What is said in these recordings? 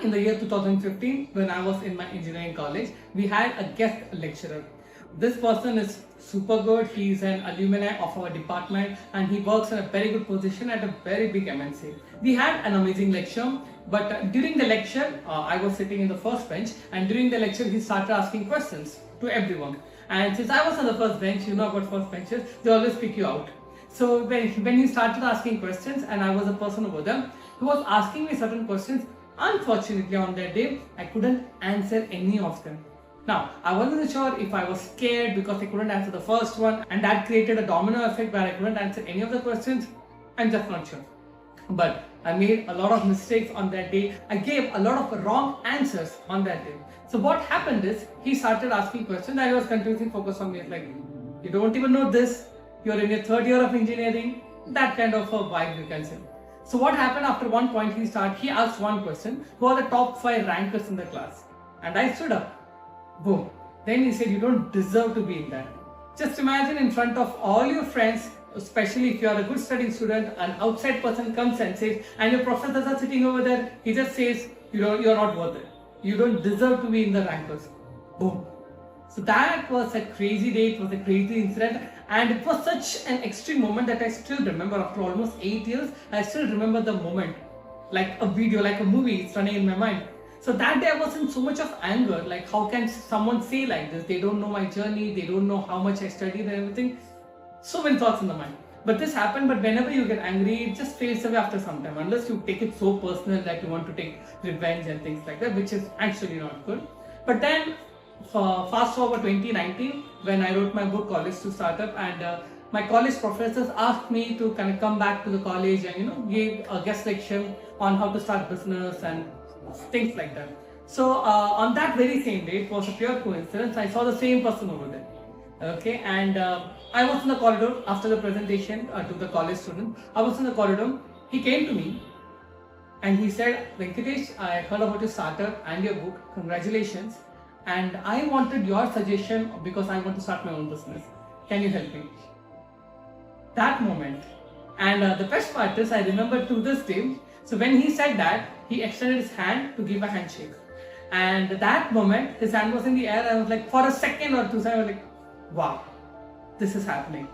in the year 2015, when I was in my engineering college, we had a guest lecturer. This person is super good. He's an alumni of our department and he works in a very good position at a very big MNC. We had an amazing lecture, but during the lecture, I was sitting in the first bench, and during the lecture, he started asking questions to everyone. And since I was on the first bench, you know about first benches, they always pick you out. So when he started asking questions and I was a person over there, he was asking me certain questions. Unfortunately, on that day, I couldn't answer any of them. Now, I wasn't sure if I was scared because I couldn't answer the first one, and that created a domino effect where I couldn't answer any of the questions. I'm just not sure. But I made a lot of mistakes on that day. I gave a lot of wrong answers on that day. So what happened is, he started asking questions and I was continuously focused on me. Like, you don't even know this, you're in your third year of engineering, that kind of a vibe you can say. So what happened after one point, he asked one question, who are the top 5 rankers in the class? And I stood up. Boom. Then he said, you don't deserve to be in that. Just imagine in front of all your friends, especially if you are a good studying student, an outside person comes and says, and your professors are sitting over there, he just says, you're not worth it. You don't deserve to be in the rankers. Boom. So that was a crazy day, it was a crazy incident, and it was such an extreme moment that I still remember. After almost 8 years, I still remember the moment. Like a video, like a movie, it's running in my mind. So that day I was in so much of anger, like how can someone say like this? They don't know my journey, they don't know how much I studied and everything. So many thoughts in the mind. But this happened, but whenever you get angry, it just fades away after some time, unless you take it so personal that you want to take revenge and things like that, which is actually not good. But then, fast forward 2019, when I wrote my book, College to Startup, and my college professors asked me to kind of come back to the college and give a guest lecture on how to start business and things like that. So on that very same day, it was a pure coincidence, I saw the same person over there. Okay, and I was in the corridor after the presentation to the college student. I was in the corridor. He came to me and he said, Venkatesh, I heard about your startup and your book. Congratulations. And I wanted your suggestion because I want to start my own business. Can you help me? That moment. And the best part is, I remember to this day. So when he said that, he extended his hand to give a handshake. And that moment, his hand was in the air. I was like, for a second or two, I was like, wow, this is happening.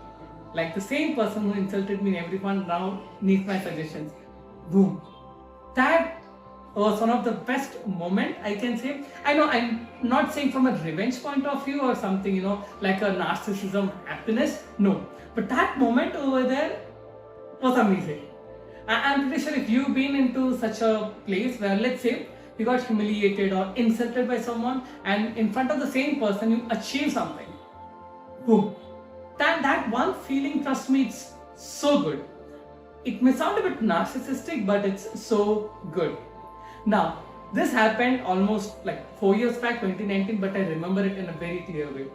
Like the same person who insulted me and everyone now needs my suggestions. Boom. That was one of the best moment I can say. I know I'm not saying from a revenge point of view or something, like a narcissism, happiness. No. But that moment over there was amazing. I'm pretty sure if you've been into such a place where, let's say, you got humiliated or insulted by someone, and in front of the same person you achieve something. Boom. That one feeling, trust me, it's so good. It may sound a bit narcissistic, but it's so good. Now, this happened almost like 4 years back, 2019, but I remember it in a very clear way.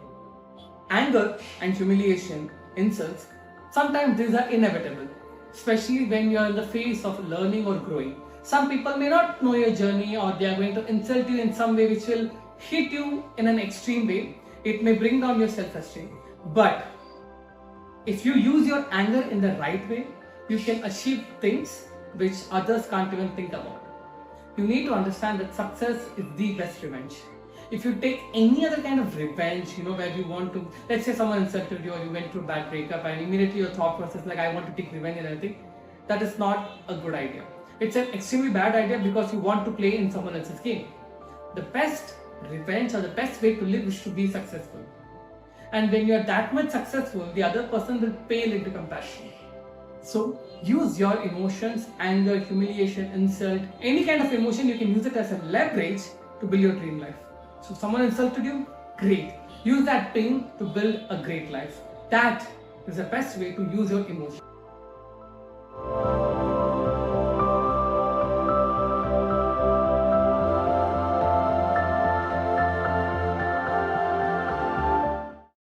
Anger and humiliation, insults, sometimes these are inevitable, especially when you're in the phase of learning or growing. Some people may not know your journey, or they are going to insult you in some way which will hit you in an extreme way. It may bring down your self-esteem. But if you use your anger in the right way, you can achieve things which others can't even think about. You need to understand that success is the best revenge. If you take any other kind of revenge, where you want to, let's say someone insulted you or you went through a bad breakup and immediately your thought process like, I want to take revenge and everything, that is not a good idea. It's an extremely bad idea because you want to play in someone else's game. The best revenge or the best way to live is to be successful. And when you are that much successful, the other person will pale into compassion. So use your emotions, anger, humiliation, insult, any kind of emotion, you can use it as a leverage to build your dream life. So someone insulted you, great. Use that pain to build a great life. That is the best way to use your emotion.